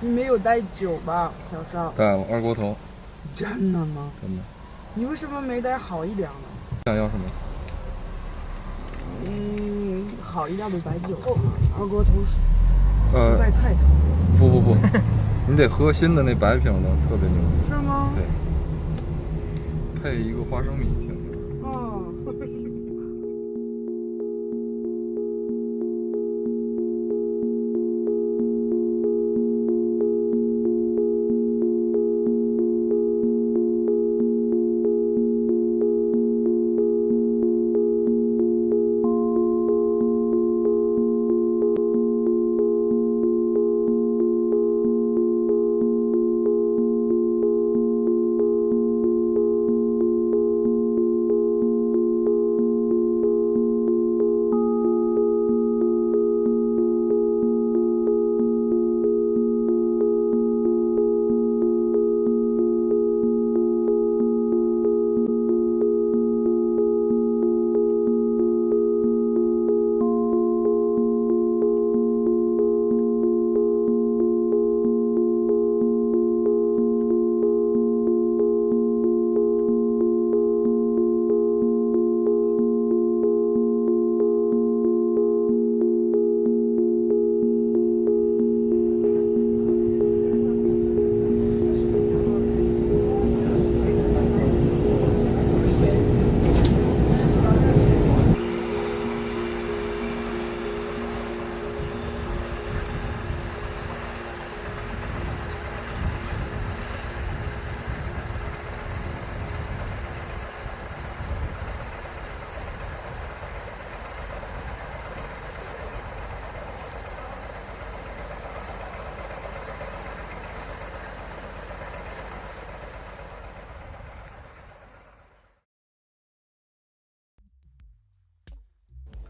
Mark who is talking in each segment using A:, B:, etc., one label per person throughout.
A: 你没有带酒吧，小邵？
B: 带了二锅头。
A: 真的吗？
B: 真的。
A: 你为什么没带好一点呢？
B: 想要什么？
A: 好一点的白酒。二锅头实在太长了。
B: 不，你得喝新的那白瓶的，特别牛逼。
A: 是吗？
B: 对。配一个花生米，挺。
A: 哦。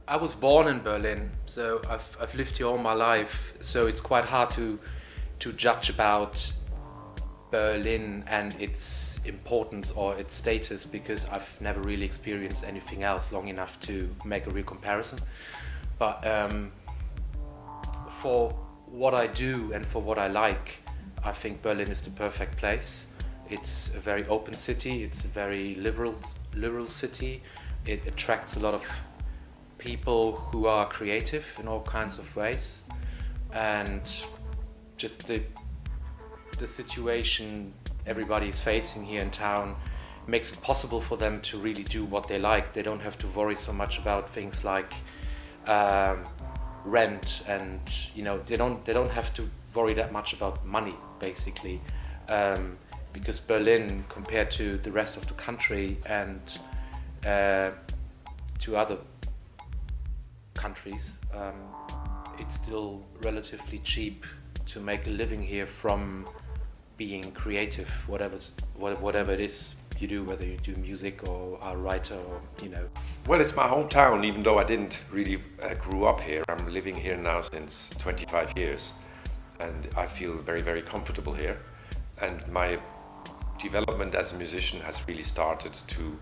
C: I was born in Berlin, so I've lived here all my life. So it's quite hard to judge about Berlin and its importance or its status because I've never really experienced anything else long enough to make a real comparison. But for what I do and for what I like, I think Berlin is the perfect place. It's a very open city. It's a very liberal city. It attracts a lot of people who are creative in all kinds of ways, and just the situation everybody is facing here in town makes it possible for them to really do what they like. They don't have to worry so much about things like rent, and they don't have to worry that much about money basically, because Berlin, compared to the rest of the country and to other countries, it's still relatively cheap to make a living here from being creative, whatever it is you do, whether you do music or are a writer or
D: Well, it's my hometown, even though I didn't really grew up here. I'm living here now since 25 years, and I feel very, very comfortable here. And my development as a musician has really started to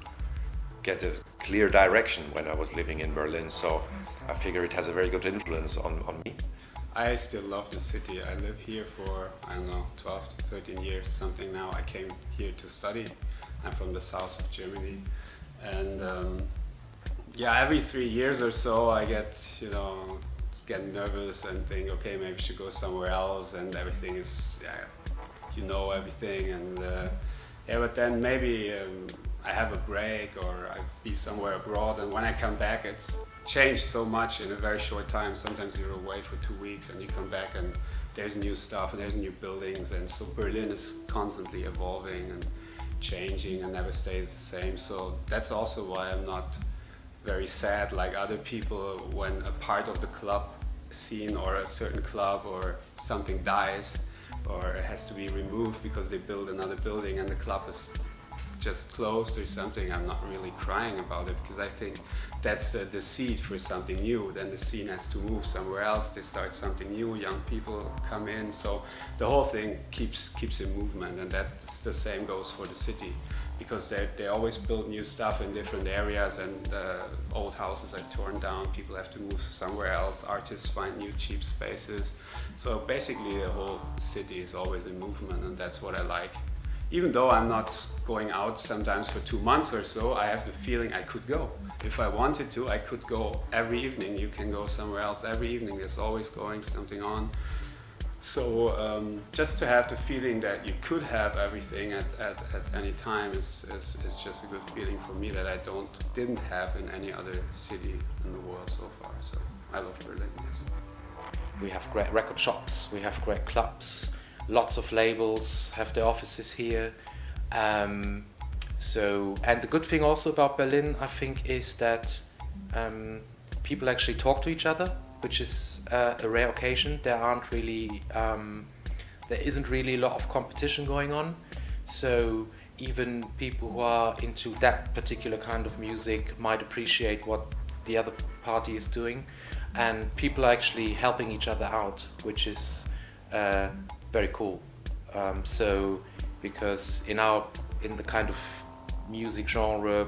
D: get a clear direction when I was living in Berlin, so I figure it has a very good influence on me.
E: I still love the city. I live here for, 12 to 13 years, something now. I came here to study. I'm from the south of Germany. And every 3 years or so I get nervous and think, okay, maybe I should go somewhere else, and everything is, everything. And but then maybe I have a break or I be somewhere abroad, and when I come back it's changed so much in a very short time. Sometimes you're away for 2 weeks and you come back and there's new stuff and there's new buildings, and so Berlin is constantly evolving and changing and never stays the same. So that's also why I'm not very sad like other people when a part of the club scene or a certain club or something dies or it has to be removed because they build another building and the club is just closed or something. I'm not really crying about it because I think that's the seed for something new. Then the scene has to move somewhere else. They start something new. Young people come in. So the whole thing keeps in movement, and that's the same goes for the city, because they always build new stuff in different areas, and old houses are torn down, people have to move somewhere else, artists find new cheap spaces. So basically the whole city is always in movement, and that's what I like. Even though I'm not going out sometimes for 2 months or so, I have the feeling I could go. If I wanted to, I could go every evening. You can go somewhere else every evening. There's always going something on. So just to have the feeling that you could have everything at any time is just a good feeling for me that I didn't have in any other city in the world so far. So I love Berlin, yes.
C: We have great record shops, we have great clubs, lots of labels have their offices here. And the good thing also about Berlin, I think, is that people actually talk to each other, which is a rare occasion. There isn't really a lot of competition going on. So even people who are into that particular kind of music might appreciate what the other party is doing. And people are actually helping each other out, which is very cool. Because in the kind of music genre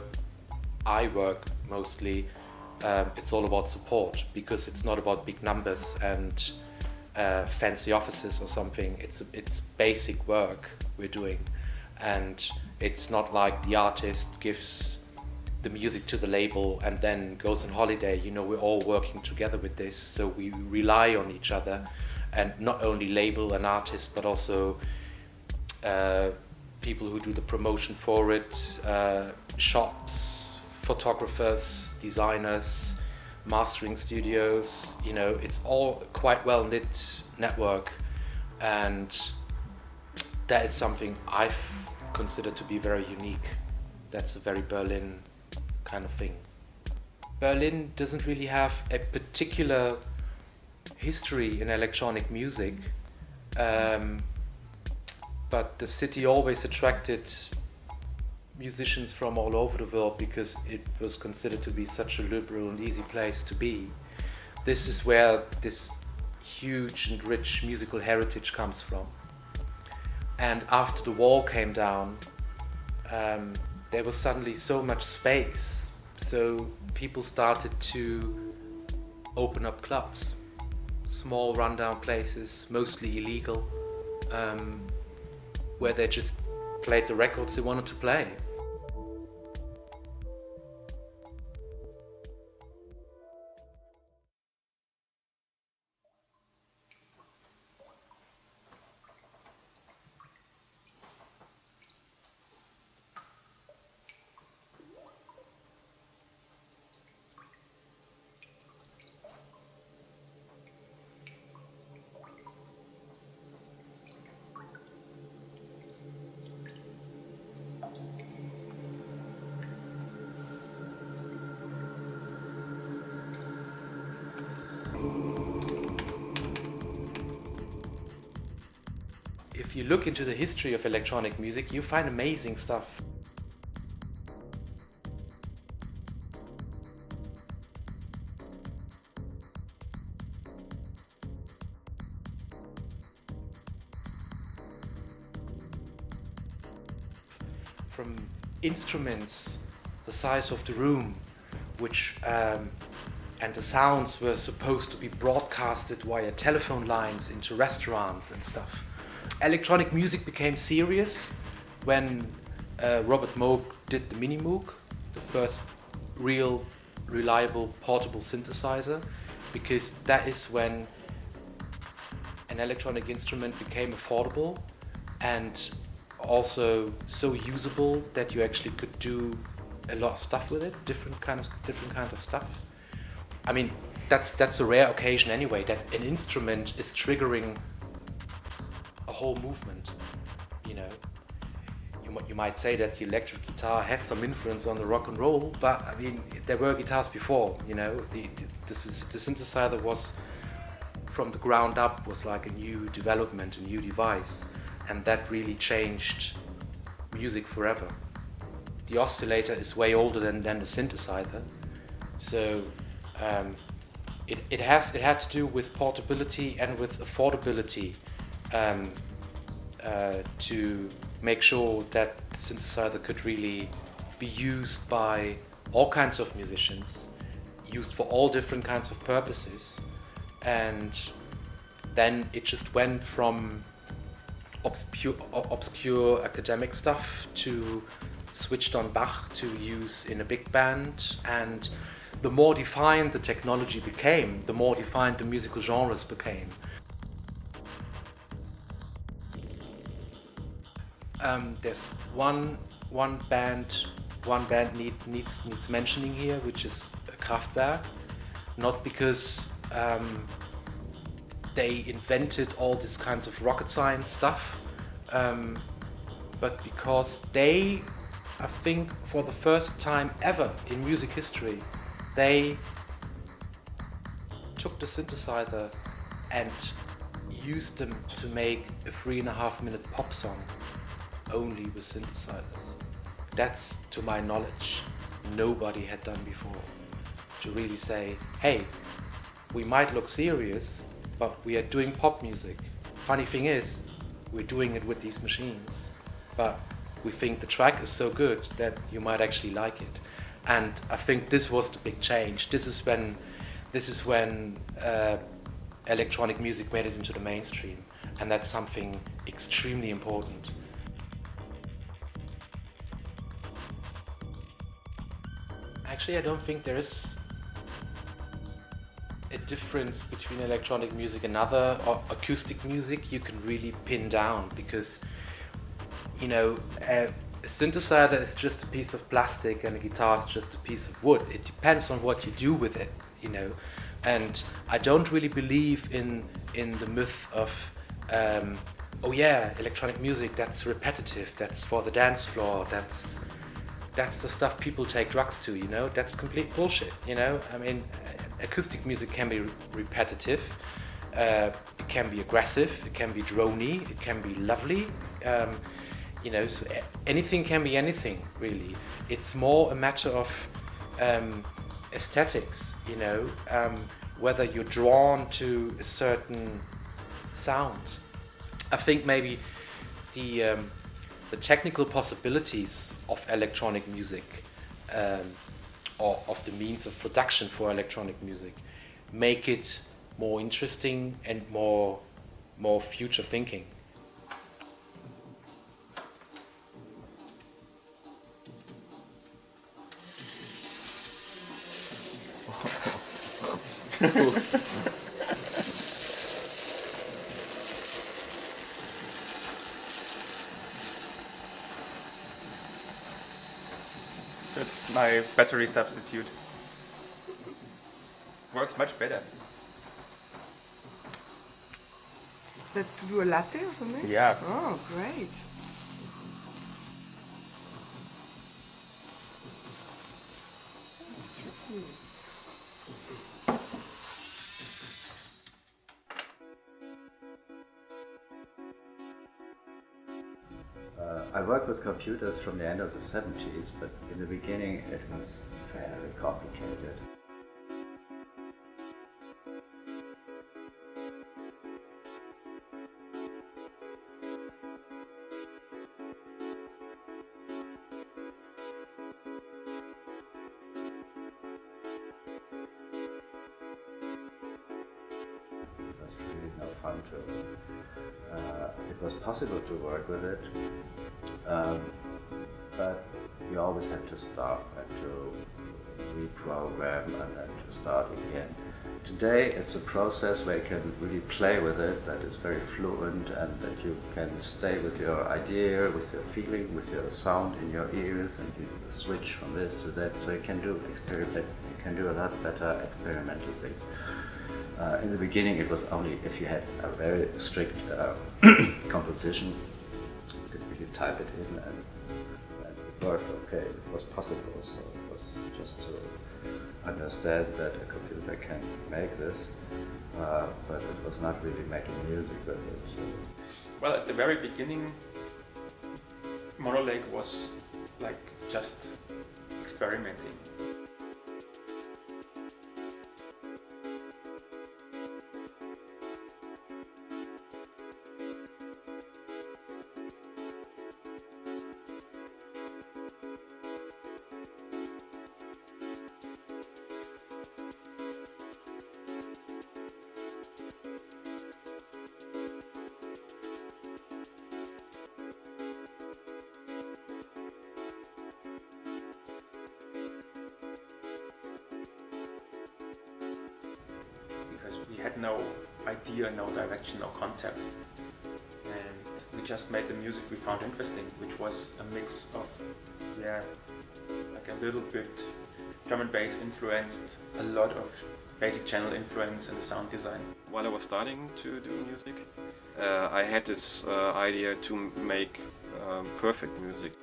C: I work mostly, it's all about support, because it's not about big numbers and fancy offices or something. It's basic work we're doing, and it's not like the artist gives the music to the label and then goes on holiday. You know, we're all working together with this, so we rely on each other, and not only label and artists, but also people who do the promotion for it, shops, photographers, designers, mastering studios. You know, it's all quite well knit network, and that is something I consider to be very unique. That's a very Berlin kind of thing. Berlin doesn't really have a particular history in electronic music, but the city always attracted musicians from all over the world because it was considered to be such a liberal and easy place to be. This is where this huge and rich musical heritage comes from. And after the wall came down, there was suddenly so much space, so people started to open up clubs, small rundown places, mostly illegal, where they just played the records they wanted to play. If you look into the history of electronic music, you find amazing stuff. From instruments the size of the room, which and the sounds were supposed to be broadcasted via telephone lines into restaurants and stuff. Electronic music became serious when Robert Moog did the Minimoog, the first real, reliable, portable synthesizer, because that is when an electronic instrument became affordable and also so usable that you actually could do a lot of stuff with it, different kind of stuff. I mean, that's a rare occasion anyway, that an instrument is triggering a whole movement. You know, you might say that the electric guitar had some influence on the rock and roll, but I mean, there were guitars before. You know, the synthesizer was from the ground up, was like a new development, a new device, and that really changed music forever. The oscillator is way older than the synthesizer, so it had to do with portability and with affordability to make sure that the synthesizer could really be used by all kinds of musicians, used for all different kinds of purposes. And then it just went from obscure academic stuff to switched on Bach to use in a big band. And the more defined the technology became, the more defined the musical genres became. There's one band needs mentioning here, which is Kraftwerk. Not because they invented all these kinds of rocket science stuff, but because they, I think for the first time ever in music history, they took the synthesizer and used them to make a 3.5-minute pop song only with synthesizers. That's, to my knowledge, nobody had done before. To really say, hey, we might look serious, but we are doing pop music. Funny thing is, we're doing it with these machines, but we think the track is so good that you might actually like it. And I think this was the big change. This is when electronic music made it into the mainstream, and that's something extremely important. Actually, I don't think there is a difference between electronic music and other or acoustic music you can really pin down, because a synthesizer is just a piece of plastic and a guitar is just a piece of wood. It depends on what you do with it, and I don't really believe in the myth of oh yeah, electronic music, that's repetitive, that's for the dance floor, that's the stuff people take drugs to, that's complete bullshit, I mean, acoustic music can be repetitive, it can be aggressive, it can be drony, it can be lovely, so anything can be anything, really. It's more a matter of aesthetics, whether you're drawn to a certain sound. I think maybe the technical possibilities of electronic music, or of the means of production for electronic music, make it more interesting and more future thinking.
F: That's my battery substitute. Works much better.
A: That's to do a latte or something?
F: Yeah.
A: Oh, great. That's tricky.
G: I worked with computers from the end of the 70s, but in the beginning it was very complicated. It was really no fun it was possible to work with it, but you always had to stop and to reprogram and then to start again. Today it's a process where you can really play with it, that is very fluent, and that you can stay with your idea, with your feeling, with your sound in your ears, and you switch from this to that, so you can do experiment, you can do a lot better experimental things. In the beginning it was only if you had a very strict composition, you type it in and it worked okay, it was possible, so it was just to understand that a computer can make this, but it was not really making music with it. So.
F: Well, at the very beginning, Monolake was like just experimenting. had no idea, no direction, no concept. And we just made the music we found interesting, which was a mix of, yeah, like a little bit drum and bass influenced, a lot of basic channel influence in the sound design.
H: While I was starting to do music, I had this idea to make perfect music.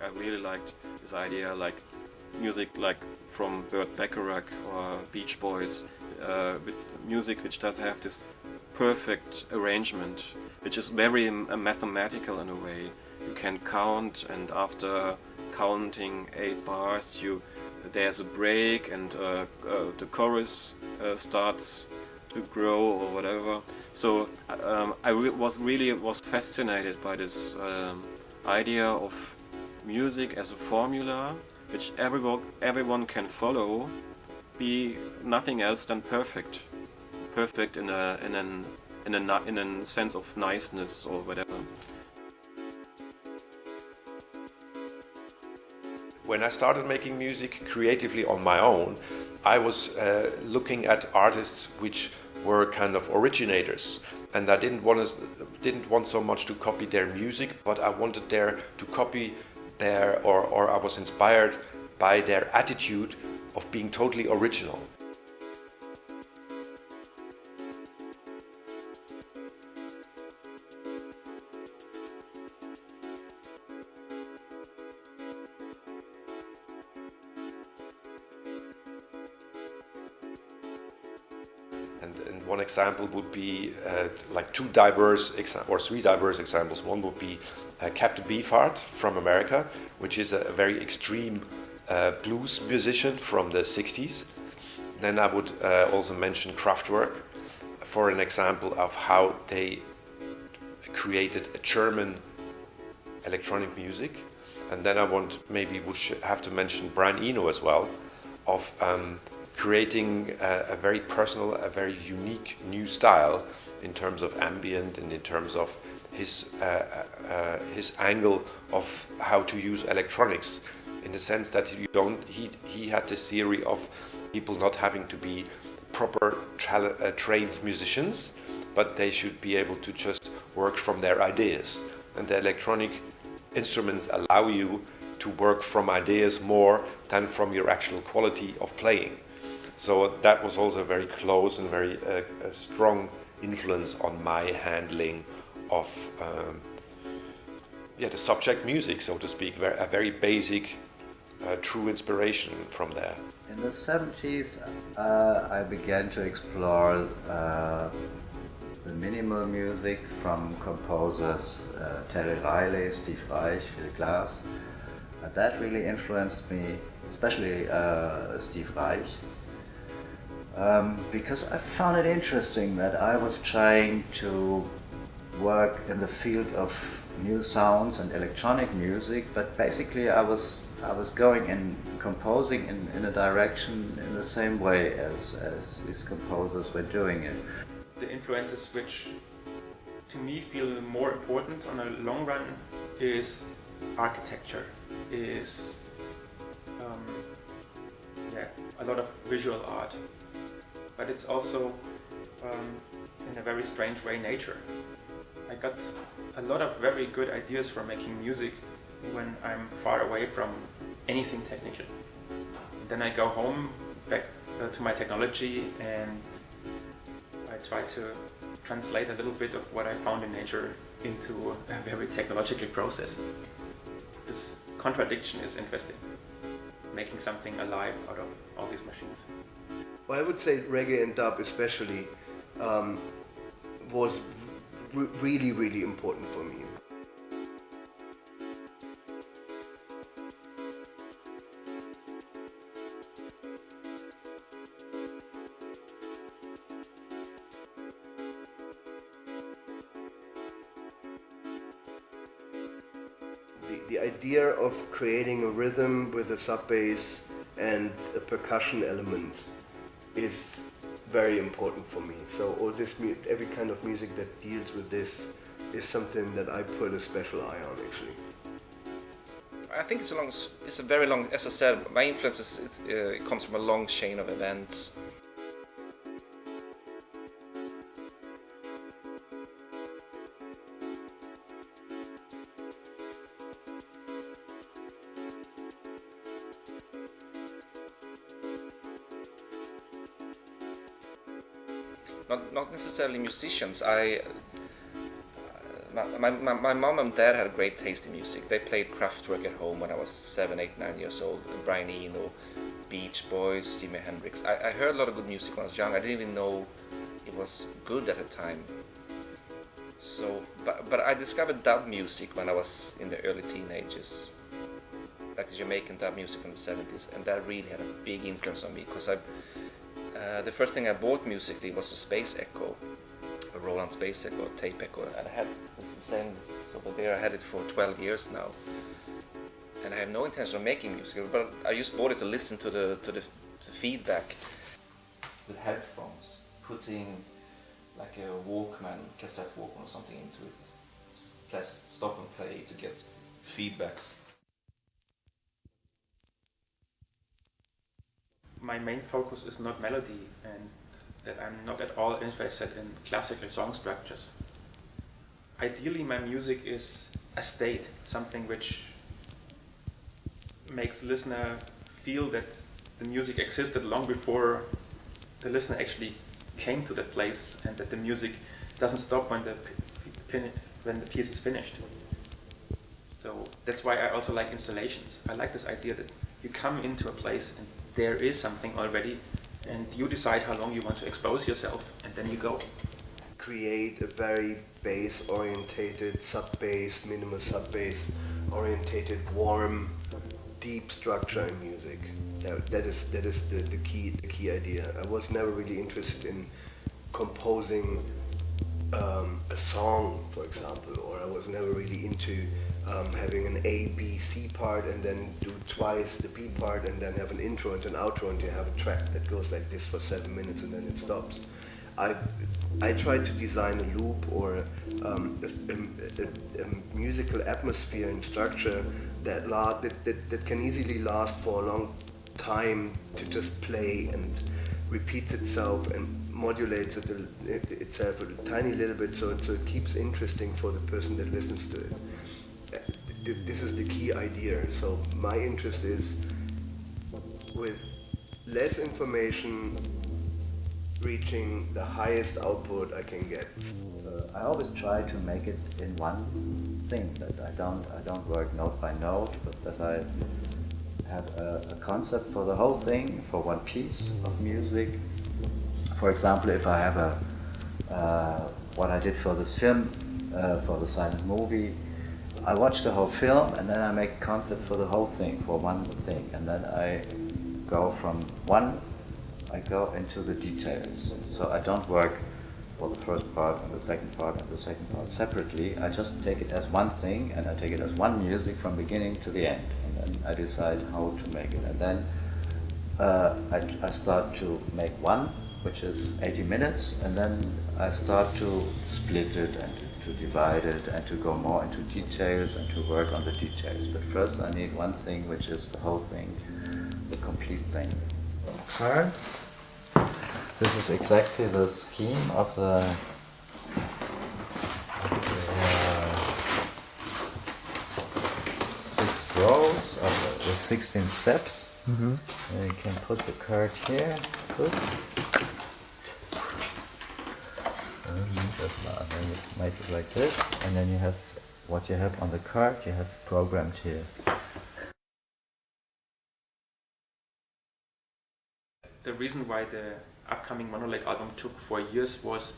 H: I really liked this idea, like music like from Burt Bacharach or Beach Boys, with music which does have this perfect arrangement, which is very mathematical in a way. You can count, and after counting 8 bars, there's a break, and the chorus starts to grow or whatever. So I was fascinated by this idea of music as a formula which everyone can follow, be nothing else than perfect in a sense of niceness or whatever.
D: When I started making music creatively on my own, I was looking at artists which were kind of originators, and I didn't want so much to copy their music, but I wanted to copy or I was inspired by their attitude of being totally original. And one example would be like three diverse examples. One would be Captain Beefheart from America, which is a very extreme blues musician from the 60s. Then I would also mention Kraftwerk for an example of how they created a German electronic music. And then I would have to mention Brian Eno as well, of creating a very personal, a very unique new style in terms of ambient and in terms of his angle of how to use electronics, in the sense that he had this theory of people not having to be proper trained musicians, but they should be able to just work from their ideas. And the electronic instruments allow you to work from ideas more than from your actual quality of playing. So that was also very close and very a strong influence on my handling of the subject music, so to speak, a very basic, true inspiration from there.
G: In the 70s, I began to explore the minimal music from composers Terry Riley, Steve Reich, Phil Glass. That really influenced me, especially Steve Reich. Because I found it interesting that I was trying to work in the field of new sounds and electronic music, but basically I was going and composing in a direction in the same way as these composers were doing it.
F: The influences which to me feel more important on a long run is architecture, is a lot of visual art. But it's also, in a very strange way, nature. I got a lot of very good ideas for making music when I'm far away from anything technical. Then I go home, back to my technology, and I try to translate a little bit of what I found in nature into a very technological process. This contradiction is interesting, making something alive out of all these machines.
I: Well, I would say reggae and dub especially was really, really important for me. the idea of creating a rhythm with a sub bass and a percussion element is very important for me. So all this, every kind of music that deals with this is something that I put a special eye on, actually.
J: I think it's a very long, as I said, my influence it comes from a long chain of events. Not necessarily musicians. My mom and dad had a great taste in music. They played Kraftwerk at home when I was 7, 8, 9 years old. Brian Eno, Beach Boys, Jimi Hendrix. I heard a lot of good music when I was young. I didn't even know it was good at the time. So, but I discovered dub music when I was in the early teenagers, like the Jamaican dub music in the 70s, and that really had a big influence on me because the first thing I bought musically was a Space Echo, a Roland Space Echo, tape echo, and it's the same. So, but there I had it for 12 years now, and I have no intention of making music. But I just bought it to listen to the feedback. With headphones, putting like a Walkman, cassette Walkman or something into it, press stop and play to get feedbacks.
F: My main focus is not melody, and that I'm not at all interested in classical song structures. Ideally, my music is a state, something which makes the listener feel that the music existed long before the listener actually came to that place, and that the music doesn't stop when the piece is finished. So that's why I also like installations. I like this idea that you come into a place and there is something already, and you decide how long you want to expose yourself, and then you go.
I: Create a very bass-orientated, sub-bass, minimal sub-bass orientated, warm, deep structure in music. That is the key idea. I was never really interested in composing a song, for example, or I was never really into having an A, B, C part and then do twice the B part and then have an intro and an outro, and you have a track that goes like this for 7 minutes and then it stops. I tried to design a loop or a musical atmosphere and structure that can easily last for a long time, to just play and repeats itself and modulates itself a tiny little bit, so it keeps interesting for the person that listens to it. This is the key idea. So my interest is with less information, reaching the highest output I can get.
G: I always try to make it in one thing, that I don't work note by note, but that I have a concept for the whole thing, for one piece of music. For example, if I have what I did for this film, for the silent movie, I watch the whole film and then I make a concept for the whole thing, for one thing, and then I go from one, I go into the details. So I don't work for the first part and the second part and the second part separately. I just take it as one thing, and I take it as one music from beginning to the end, and then I decide how to make it. And then I start to make one, which is 80 minutes, and then I start to split it and to divide it and to go more into details and to work on the details. But first I need one thing, which is the whole thing, the complete thing. Cards. This is exactly the scheme of the 6 rows of the 16 steps. Mm-hmm. And you can put the card here. Good. And then you make it like this, and then you have what you have on the card, you have programmed here.
F: The reason why the upcoming Monolake album took 4 years was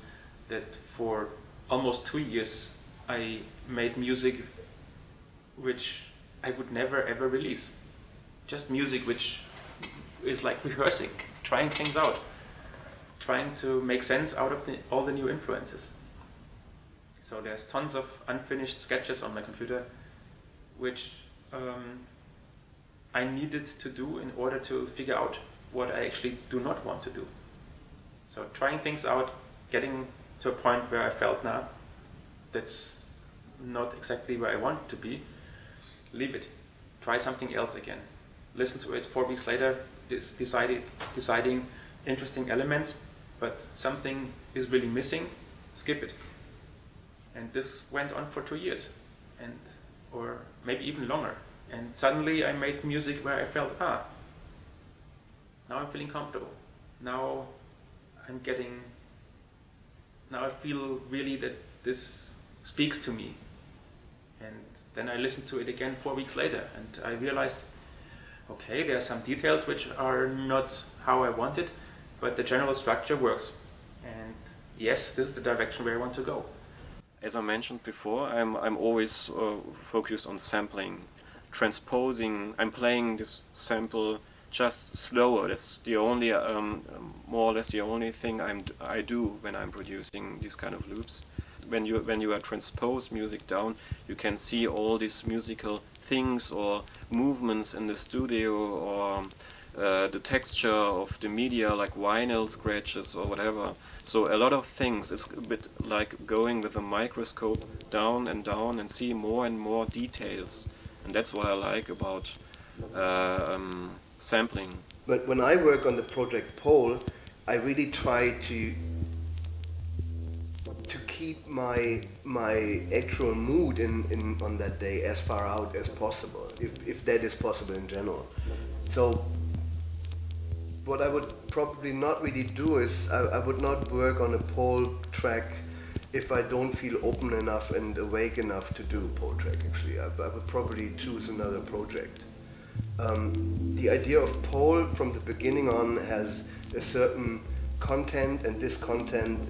F: that for almost 2 years I made music which I would never ever release. Just music which is like rehearsing, trying things out, trying to make sense out of all the new influences. So there's tons of unfinished sketches on my computer which I needed to do in order to figure out what I actually do not want to do. So trying things out, getting to a point where I felt, nah, that's not exactly where I want to be, leave it. Try something else again. Listen to it 4 weeks later, deciding interesting elements, but something is really missing, skip it. And this went on for 2 years, or maybe even longer. And suddenly I made music where I felt, now I'm feeling comfortable. Now I feel really that this speaks to me. And then I listened to it again 4 weeks later, and I realized, okay, there are some details which are not how I want it, but the general structure works. And yes, this is the direction where I want to go.
H: As I mentioned before, I'm always focused on sampling, transposing. I'm playing this sample just slower. That's the only, more or less the only thing I do when I'm producing these kind of loops. When you are transpose music down, you can see all these musical things or movements in the studio, or the texture of the media, like vinyl scratches or whatever. So a lot of things. It's a bit like going with a microscope down and see more and more details. And that's what I like about sampling.
I: But when I work on the project Pole, I really try to keep my actual mood on that day as far out as possible, if that is possible in general. So what I would probably not really do is I would not work on a pole track if I don't feel open enough and awake enough to do a pole track. Actually, I would probably choose another project. The idea of pole from the beginning on has a certain content, and this content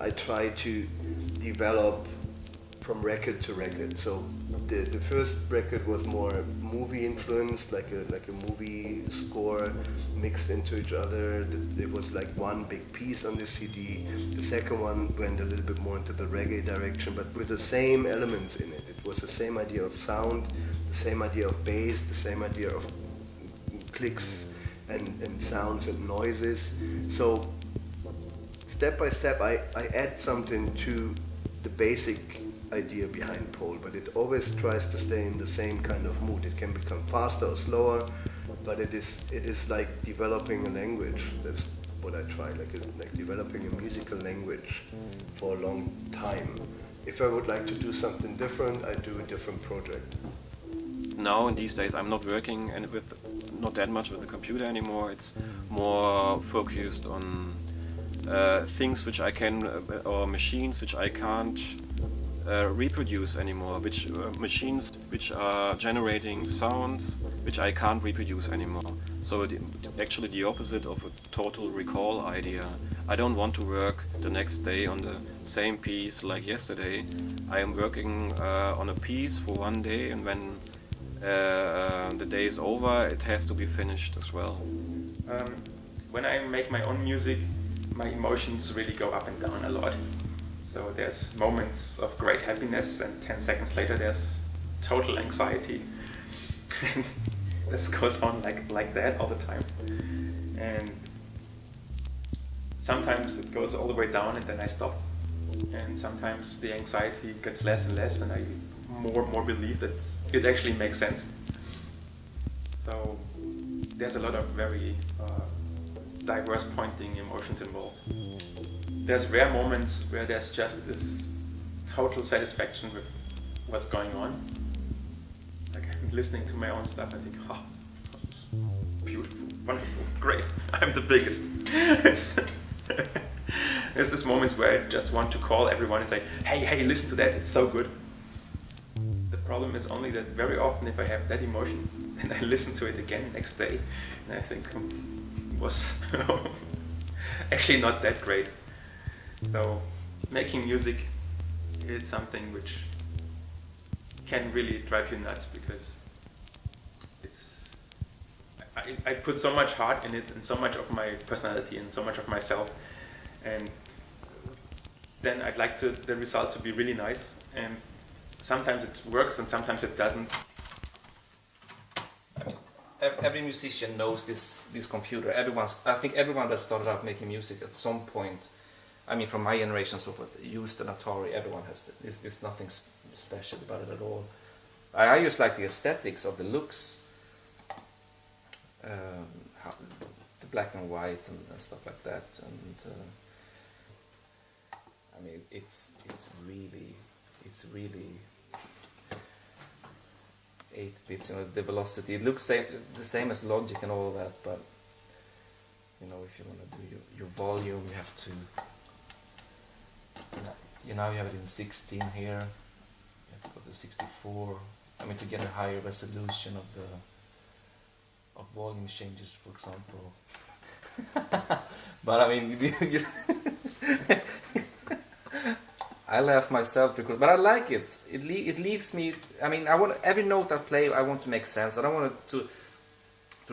I: I try to develop from record to record. So the first record was more movie influenced, like a movie score mixed into each other. It was like one big piece on the CD. The second one went a little bit more into the reggae direction, but with the same elements in it. It was the same idea of sound, the same idea of bass, the same idea of clicks and sounds and noises. So step by step I add something to the basic idea behind pole, but it always tries to stay in the same kind of mood. It can become faster or slower, but it is like developing a language. That's what I try, like developing a musical language for a long time. If I would like to do something different, I do a different project.
H: Now in these days I'm not working not that much with the computer anymore. It's more focused on things which I can, or machines which I can't reproduce anymore, machines which are generating sounds which I can't reproduce anymore. So actually the opposite of a total recall idea. I don't want to work the next day on the same piece like yesterday. I am working on a piece for one day, and when the day is over, it has to be finished as well.
F: When I make my own music, my emotions really go up and down a lot. So there's moments of great happiness, and 10 seconds later there's total anxiety. And this goes on like that all the time. And sometimes it goes all the way down and then I stop. And sometimes the anxiety gets less and less, and I more believe that it actually makes sense. So there's a lot of very diverse pointing emotions involved. There's rare moments where there's just this total satisfaction with what's going on. Like I'm listening to my own stuff, I think, beautiful, wonderful, great, I'm the biggest. There's this moments where I just want to call everyone and say, hey, listen to that, it's so good. The problem is only that very often if I have that emotion and I listen to it again next day, and I think it was actually not that great. So making music is something which can really drive you nuts, because I put so much heart in it and so much of my personality and so much of myself, and then I'd like the result to be really nice, and sometimes it works and sometimes it doesn't.
J: every musician knows this computer. I think everyone that started out making music at some point, I mean, from my generation and so forth, used an Atari. Everyone has there's nothing special about it at all. I just like the aesthetics of the looks, the black and white and stuff like that. And I mean, it's really 8 bits. You know, the velocity. It looks the same as Logic and all that, but you know, if you want to do your volume, you have to. You know, you have it in 16 here. You have to go to 64. I mean, to get a higher resolution of volume changes, for example. But I mean, I laugh myself because, but I like it. It leaves me. I mean, I want every note I play. I want to make sense. I don't want to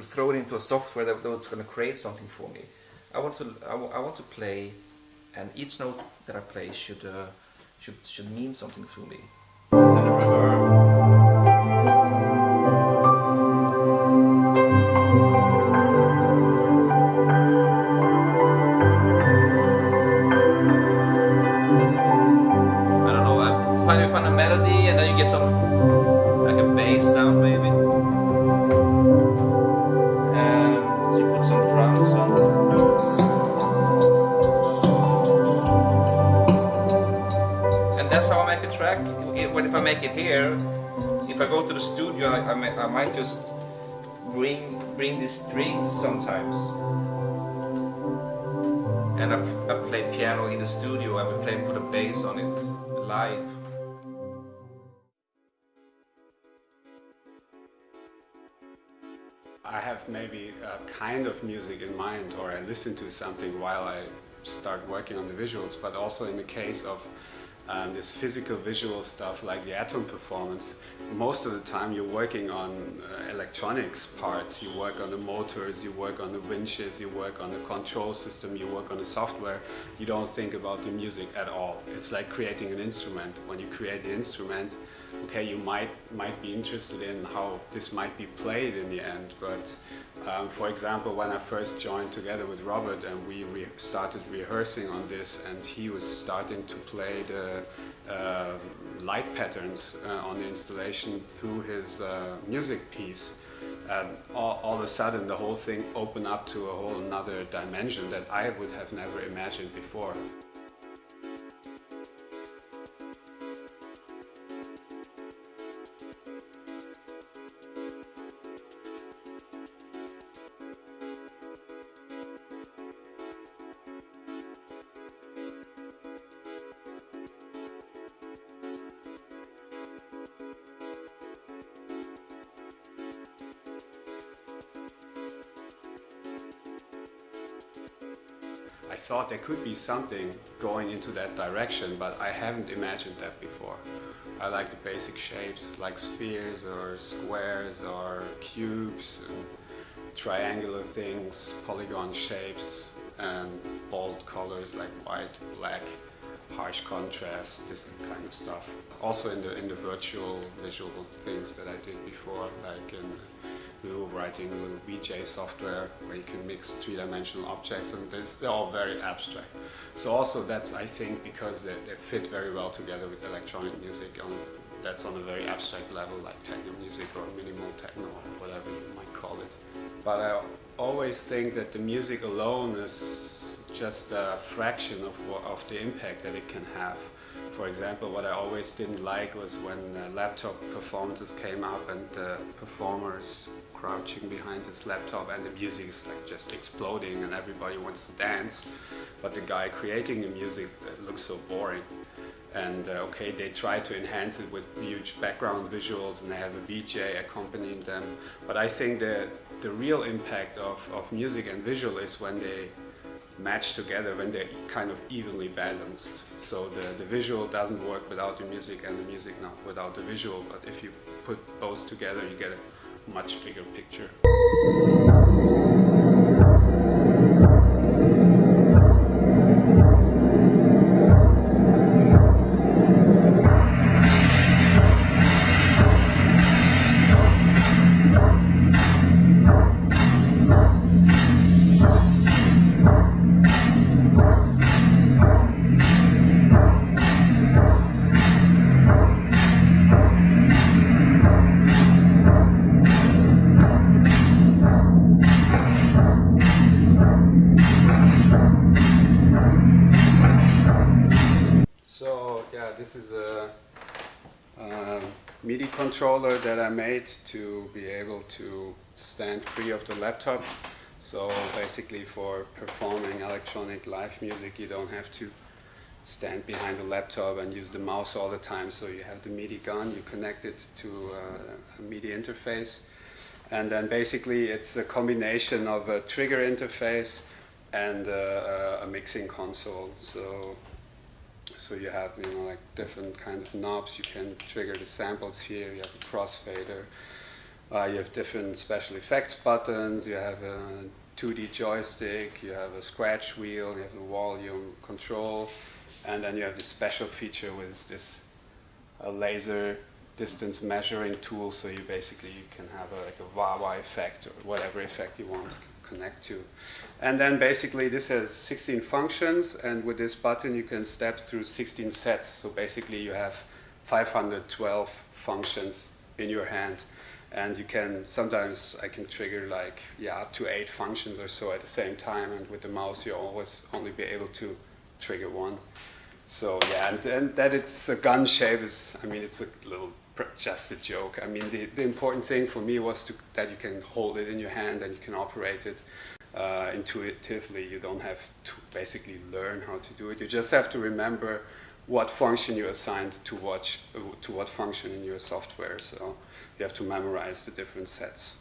J: throw it into a software that's going to create something for me. I want to play, and each note that I play should mean something to me. And the reverb. You find a melody and then you get some like a bass sound maybe, and you put some drums on, and that's how I make a track. If I make it here, if I go to the studio, I might just bring these strings sometimes, and I play piano in the studio and we put a bass on it live.
E: I have maybe a kind of music in mind, or I listen to something while I start working on the visuals, but also in the case of this physical visual stuff like the Atom performance, most of the time you're working on electronics parts, you work on the motors, you work on the winches, you work on the control system, you work on the software, you don't think about the music at all. It's like creating an instrument. When you create the instrument, okay, you might be interested in how this might be played in the end, but for example, when I first joined together with Robert and we started rehearsing on this, and he was starting to play the light patterns on the installation through his music piece, all of a sudden the whole thing opened up to a whole another dimension that I would have never imagined before. I thought there could be something going into that direction, but I haven't imagined that before. I like the basic shapes, like spheres or squares or cubes, and triangular things, polygon shapes, and bold colors like white, black, harsh contrast, this kind of stuff. Also in the virtual visual things that I did before, like we were writing a little VJ software where you can mix three-dimensional objects, and they're all very abstract. So also that's, I think, because they fit very well together with electronic music. That's on a very abstract level, like techno music or minimal techno or whatever you might call it. But I always think that the music alone is just a fraction of the impact that it can have. For example, what I always didn't like was when laptop performances came up and the performers crouching behind his laptop and the music is like just exploding and everybody wants to dance, but the guy creating the music looks so boring. And okay, they try to enhance it with huge background visuals and they have a VJ accompanying them, but I think the real impact of music and visual is when they match together, when they're kind of evenly balanced. So the visual doesn't work without the music and the music not without the visual, but if you put both together you get a much bigger picture. this is a MIDI controller that I made to be able to stand free of the laptop. So basically for performing electronic live music, you don't have to stand behind the laptop and use the mouse all the time. So you have the MIDI gun, you connect it to a MIDI interface, and then basically it's a combination of a trigger interface and a mixing console. So you have, you know, like different kinds of knobs. You can trigger the samples here. You have a crossfader. You have different special effects buttons. You have a 2D joystick. You have a scratch wheel. You have a volume control, and then you have this special feature with this laser distance measuring tool. So you basically can have like a wah-wah effect or whatever effect you want to connect to. And then basically this has 16 functions, and with this button you can step through 16 sets. So basically you have 512 functions in your hand, and you can, sometimes I can trigger like, yeah, up to 8 functions or so at the same time, and with the mouse you always only be able to trigger one. So yeah, and that it's a gun shape is, I mean, it's a little just a joke. I mean, the important thing for me was that you can hold it in your hand and you can operate it intuitively. You don't have to basically learn how to do it. You just have to remember what function you assigned to what function in your software. So you have to memorize the different sets.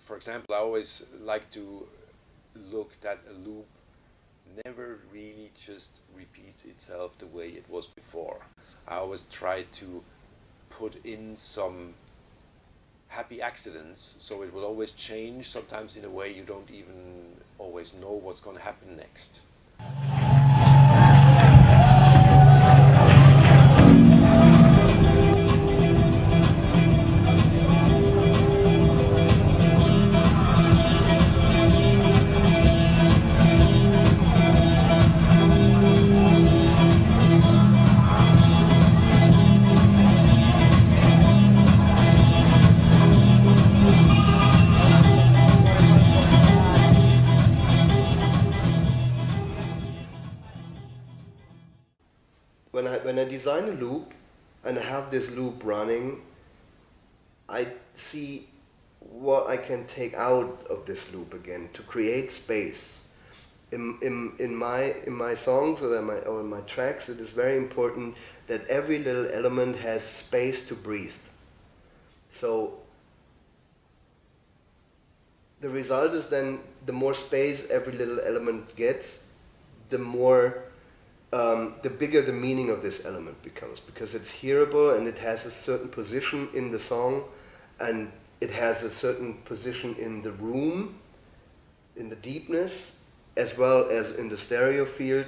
D: For example, I always like to look that a loop never really just repeats itself the way it was before. I always try to put in some happy accidents, so it will always change, sometimes in a way you don't even always know what's going to happen next.
I: design a loop and I have this loop running, I see what I can take out of this loop again to create space. In my songs or in my tracks, it is very important that every little element has space to breathe. So the result is then the more space every little element gets, the more the bigger the meaning of this element becomes, because it's hearable and it has a certain position in the song, and it has a certain position in the room, in the deepness, as well as in the stereo field,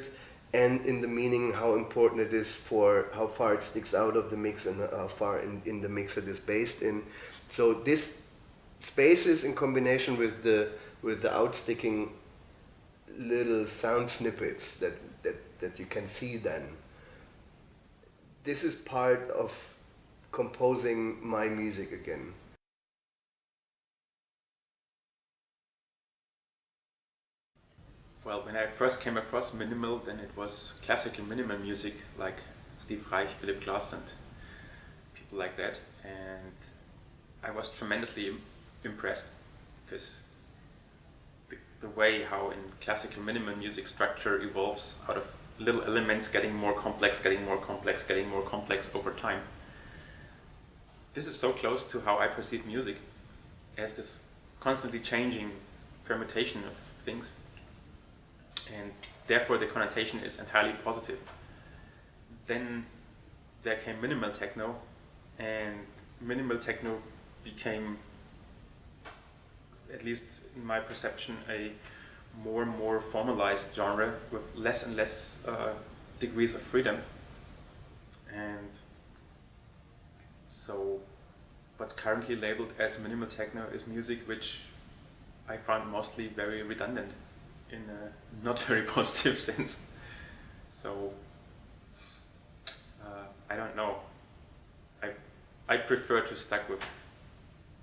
I: and in the meaning, how important it is for how far it sticks out of the mix and how far in the mix it is based in. So this spaces in combination with the outsticking little sound snippets that you can see then. This is part of composing my music again.
F: Well, when I first came across minimal, then it was classical minimal music like Steve Reich, Philip Glass and people like that, and I was tremendously impressed because the way how in classical minimal music structure evolves out of little elements getting more complex, getting more complex, getting more complex over time. This is so close to how I perceive music, as this constantly changing permutation of things, and therefore the connotation is entirely positive. Then there came minimal techno, and minimal techno became, at least in my perception, a more and more formalized genre with less and less degrees of freedom. And so what's currently labeled as minimal techno is music which I found mostly very redundant in a not very positive sense. So I don't know. I prefer to stick with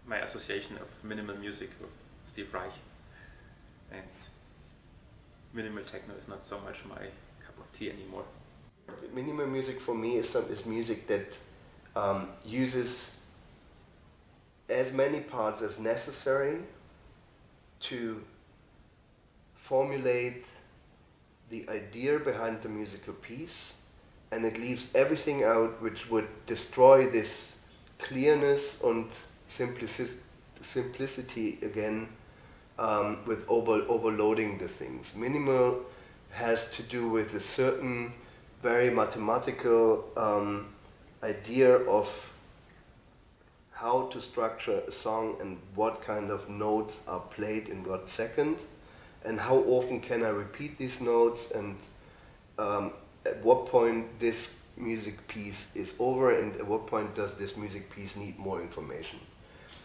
F: my association of minimal music with Steve Reich, and minimal techno is not so much my cup of tea anymore.
I: Minimal music for me is music that uses as many parts as necessary to formulate the idea behind the musical piece, and it leaves everything out which would destroy this clearness and simplicity again, with overloading the things. Minimal has to do with a certain very mathematical idea of how to structure a song and what kind of notes are played in what second, and how often can I repeat these notes, and at what point this music piece is over, and at what point does this music piece need more information.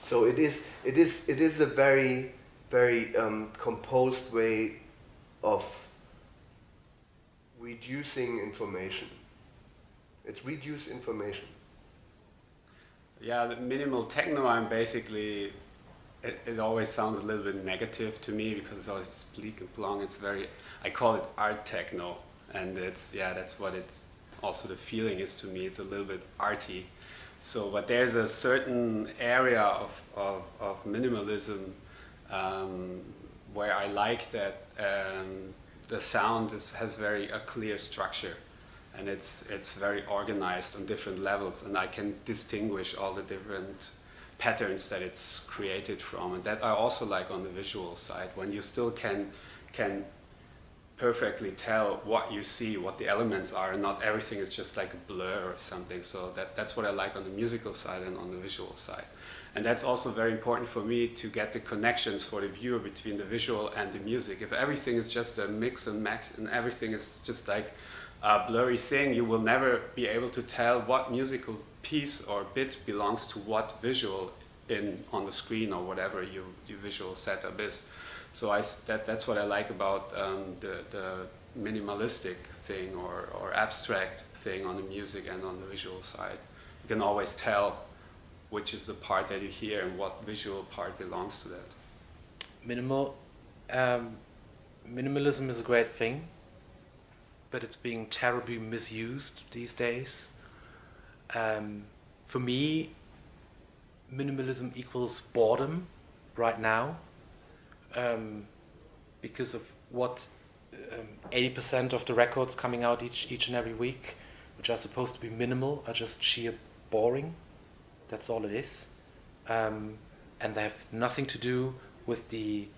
I: So it is a very composed way of reducing information. It's reduced information.
E: Yeah, the minimal techno, I'm basically, it always sounds a little bit negative to me because it's always bleak and long. It's very, I call it art techno, and it's, yeah, that's what it's, also the feeling is to me. It's a little bit arty. So, but there's a certain area of minimalism where I like that the sound has a clear structure, and it's very organized on different levels, and I can distinguish all the different patterns that it's created from, and that I also like on the visual side, when you still can perfectly tell what you see, what the elements are, and not everything is just like a blur or something. So that's what I like on the musical side and on the visual side. And that's also very important for me to get the connections for the viewer between the visual and the music. If everything is just a mix and max and everything is just like a blurry thing, you will never be able to tell what musical piece or bit belongs to what visual on the screen or whatever your visual setup is. So that's what I like about the minimalistic thing or abstract thing on the music and on the visual side. You can always tell which is the part that you hear and what visual part belongs to that.
C: Minimalism is a great thing, but it's being terribly misused these days. For me, minimalism equals boredom right now, because of what 80% of the records coming out each and every week, which are supposed to be minimal, are just sheer boring. That's all it is. And they have nothing to do with the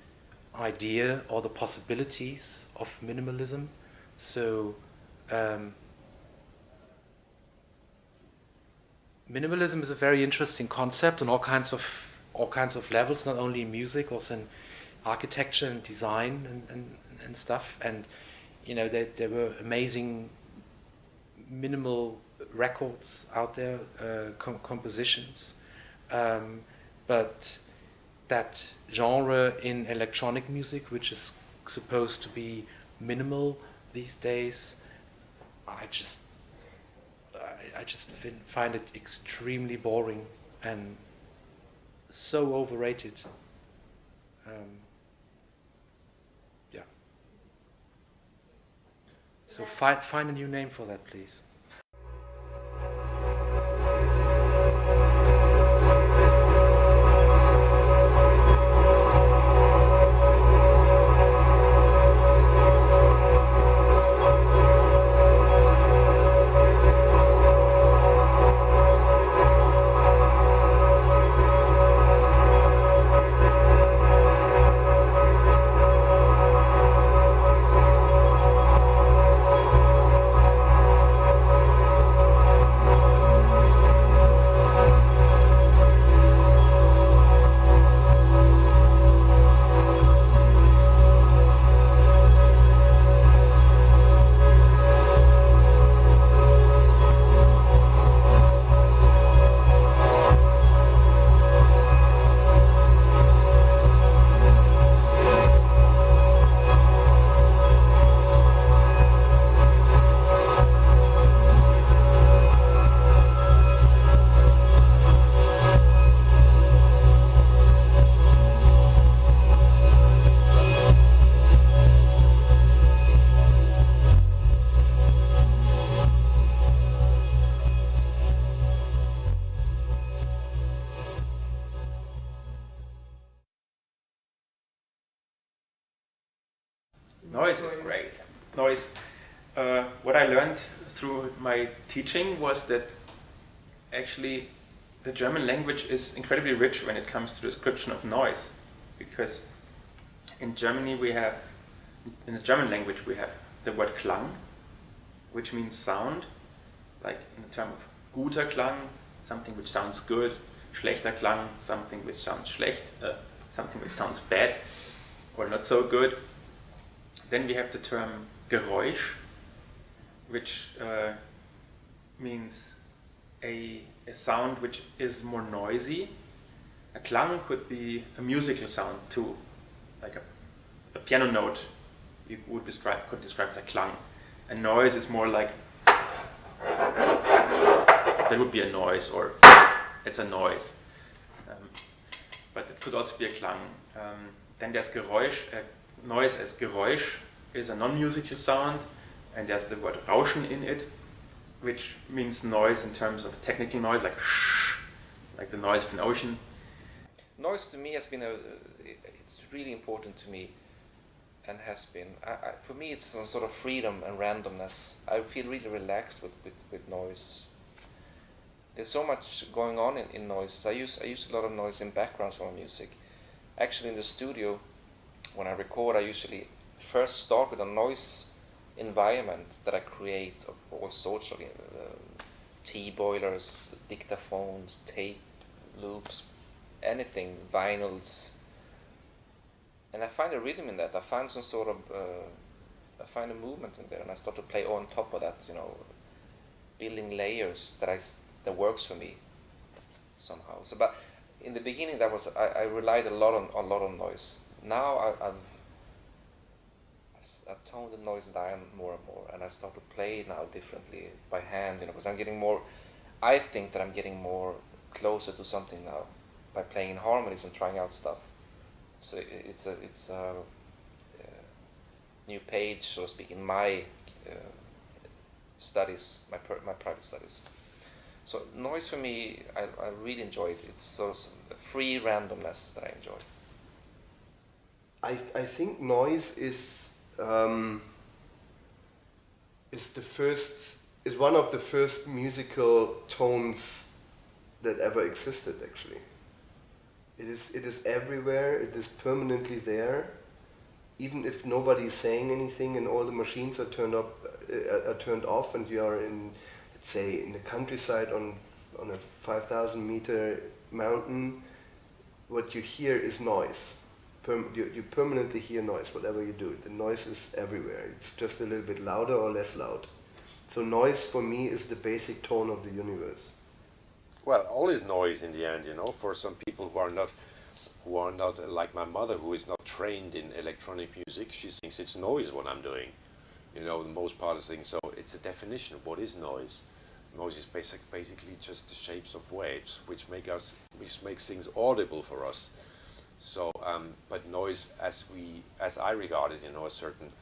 C: idea or the possibilities of minimalism. So minimalism is a very interesting concept on all kinds of levels, not only in music, also in architecture and design and stuff. And you know, there were amazing minimal records out there, compositions, but that genre in electronic music, which is supposed to be minimal these days, I just find it extremely boring and so overrated. Yeah. So find a new name for that, please.
F: Noise is great. Noise, what I learned through my teaching was that actually the German language is incredibly rich when it comes to description of noise, because in Germany in the German language we have the word Klang, which means sound, like in the term of guter Klang, something which sounds good, schlechter Klang, something which sounds schlecht, something which sounds bad or not so good. Then we have the term Geräusch, which means a sound which is more noisy. A Klang could be a musical sound too, like a piano note you could describe as a Klang. A noise is more like, that would be a noise, or it's a noise. But it could also be a Klang. Then there's Geräusch. Noise as Geräusch is a non-musical sound, and there's the word Rauschen in it, which means noise in terms of technical noise, like shh, like the noise of an ocean.
J: Noise to me has been it's really important to me, and has been. For me, it's a sort of freedom and randomness. I feel really relaxed with noise. There's so much going on in noise. I use a lot of noise in backgrounds for my music. Actually, in the studio, when I record, I usually first start with a noise environment that I create of all sorts of T-boilers, dictaphones, tape loops, anything, vinyls. And I find a rhythm in that. I find some sort of, I find a movement in there, and I start to play on top of that, building layers that works for me somehow. So, but in the beginning, I relied a lot on noise. Now I've toned the noise down more and more, and I start to play now differently by hand, because I'm getting more. I think that I'm getting more closer to something now by playing in harmonies and trying out stuff. So it's a new page, so to speak, in my studies, my private studies. So noise for me, I really enjoy it. It's sort of free randomness that I enjoy.
I: I think noise is one of the first musical tones that ever existed. Actually, it is everywhere. It is permanently there, even if nobody is saying anything and all the machines are turned off, and you are in, let's say, in the countryside on a 5,000 meter mountain. What you hear is noise. You permanently hear noise, whatever you do. The noise is everywhere. It's just a little bit louder or less loud. So noise for me is the basic tone of the universe.
D: Well, all is noise in the end, you know. For some people who are not like my mother, who is not trained in electronic music, she thinks it's noise what I'm doing. You know, the most part of things. So it's a definition of what is noise. Noise is basically just the shapes of waves, which makes things audible for us. So, but noise, as I regard it, you know, a certain,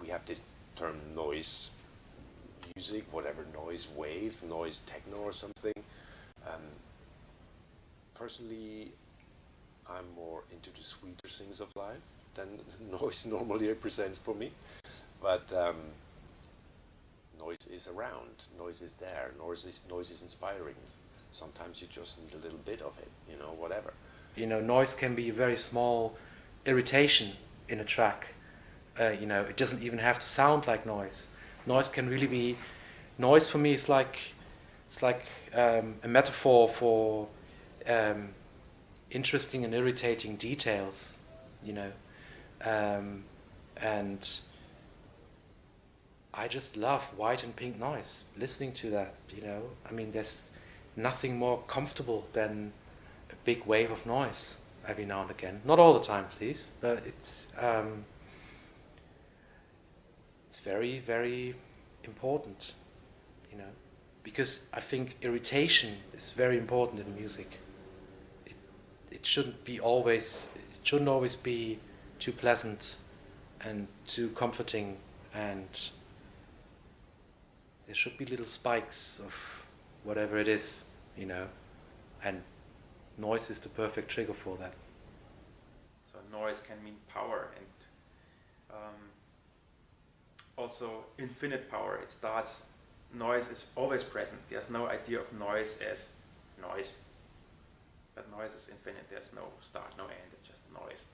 D: we have this term noise music, whatever, noise wave, noise techno or something. Personally, I'm more into the sweeter things of life than noise normally represents for me. But noise is around, noise is there, noise is inspiring. Sometimes you just need a little bit of it, you know, whatever.
C: You know, noise can be a very small irritation in a track. You know, it doesn't even have to sound like noise. Noise can really be. Noise for me is like a metaphor for interesting and irritating details. You know, and I just love white and pink noise. Listening to that, you know, I mean, there's nothing more comfortable than a big wave of noise every now and again. Not all the time, please, but it's very, very important, you know, because I think irritation is very important in music. It shouldn't always be too pleasant and too comforting, and there should be little spikes of whatever it is, you know, and noise is the perfect trigger for that.
F: So noise can mean power, and also infinite power. It starts, noise is always present. There's no idea of noise as noise, but noise is infinite. There's no start, no end, it's just noise.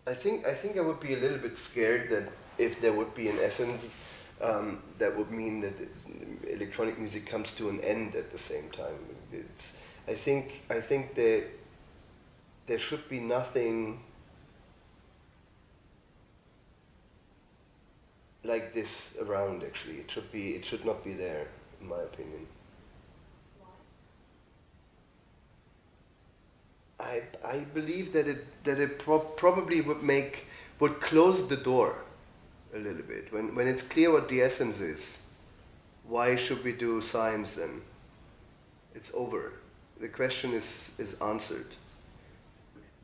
I: I think I would be a little bit scared that if there would be an essence, that would mean that electronic music comes to an end at the same time. I think there should be nothing like this around. Actually, it should not be there, in my opinion. I believe that it probably would close the door a little bit when it's clear what the essence is. Why should we do science then? It's over. The question is answered.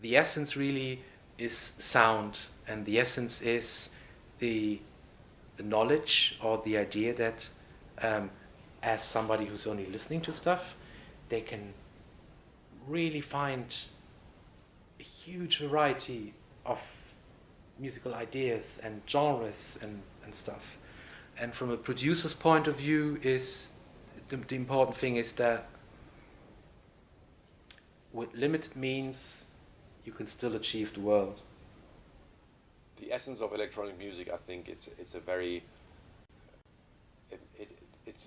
C: The essence really is sound, and the essence is the knowledge or the idea that as somebody who's only listening to stuff, they can really find a huge variety of musical ideas and genres and stuff. And from a producer's point of view, is the important thing is that with limited means you can still achieve the world.
D: The essence of electronic music, I think it's a very it's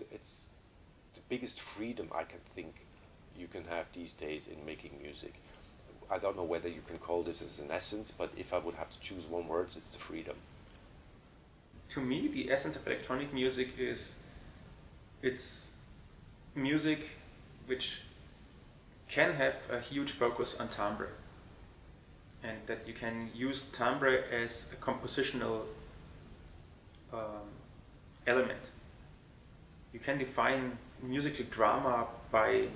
D: the biggest freedom I can think you can have these days in making music. I don't know whether you can call this as an essence, but if I would have to choose one word, it's the freedom.
F: To me, the essence of electronic music is it's music which can have a huge focus on timbre, and that you can use timbre as a compositional element. You can define musical drama by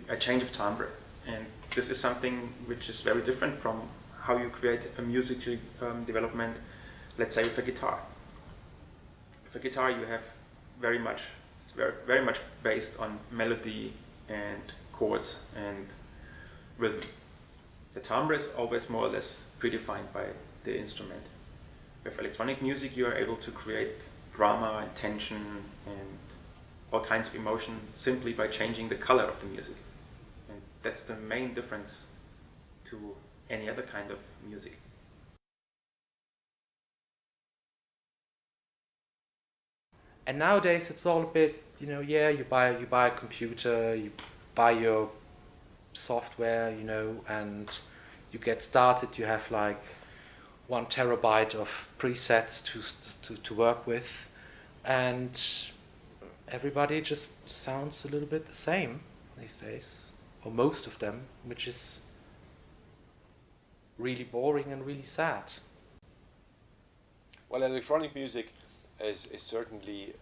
F: a change of timbre, and this is something which is very different from how you create a musical development, let's say with a guitar. With a guitar you have it's very much based on melody and chords and rhythm. The timbre is always more or less predefined by the instrument. With electronic music you are able to create drama and tension and all kinds of emotion simply by changing the color of the music. And that's the main difference to any other kind of music.
C: And nowadays it's all a bit, you buy a computer, you buy your software, and you get started. You have like 1 terabyte of presets to work with, and everybody just sounds a little bit the same these days, or most of them, which is really boring and really sad.
D: Well, electronic music is certainly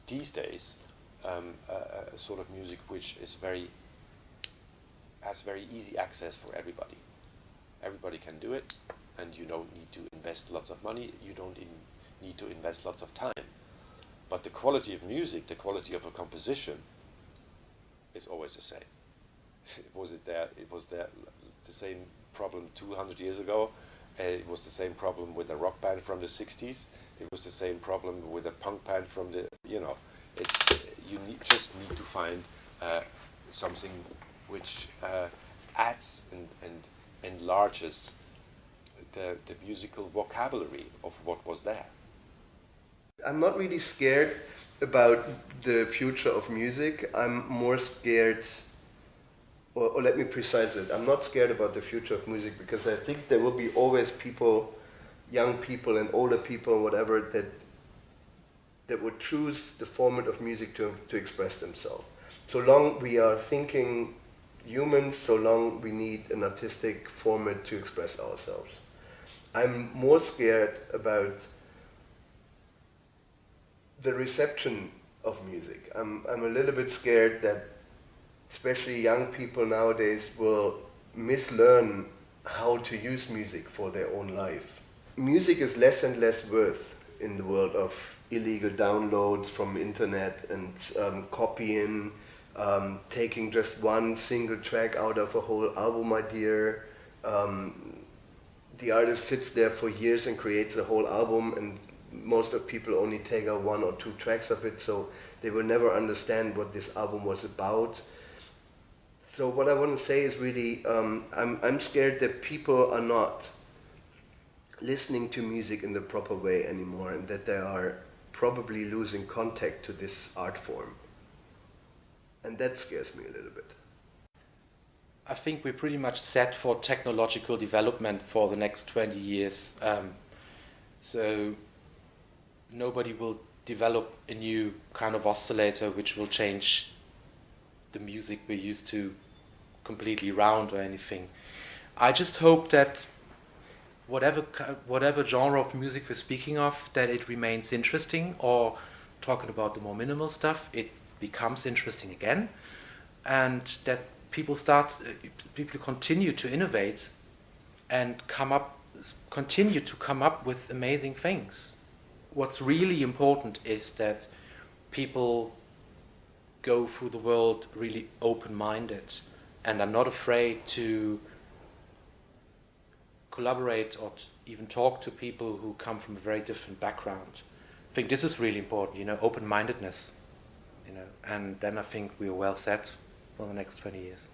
D: these days a sort of music which is has very easy access for everybody. Everybody can do it, and you don't need to invest lots of money. You don't need to invest lots of time. But the quality of music, the quality of a composition, is always the same. It was the same problem 200 years ago. It was the same problem with a rock band from the 60s. It was the same problem with a punk band from the, just need to find something which adds and enlarges the musical vocabulary of what was there.
I: I'm not really scared about the future of music. I'm more scared, or let me precise it, I'm not scared about the future of music because I think there will be always people, young people and older people, whatever, that would choose the format of music to express themselves. So long we are thinking humans, so long we need an artistic format to express ourselves. I'm more scared about the reception of music. I'm a little bit scared that especially young people nowadays will mislearn how to use music for their own life. Music is less and less worth in the world of illegal downloads from internet and copying, taking just one single track out of a whole album idea. The artist sits there for years and creates a whole album, and most of people only take out 1 or 2 tracks of it, so they will never understand what this album was about. So what I want to say is really, I'm scared that people are not listening to music in the proper way anymore, and that they are probably losing contact to this art form. And that scares me a little bit.
C: I think we're pretty much set for technological development for the next 20 years. So nobody will develop a new kind of oscillator which will change the music we're used to completely round or anything. I just hope that whatever genre of music we're speaking of, that it remains interesting, or talking about the more minimal stuff, it becomes interesting again, and that people continue to innovate and continue to come up with amazing things. What's really important is that people go through the world really open-minded and are not afraid to collaborate or even talk to people who come from a very different background. I think this is really important, open-mindedness, and then I think we are well set for the next 20 years.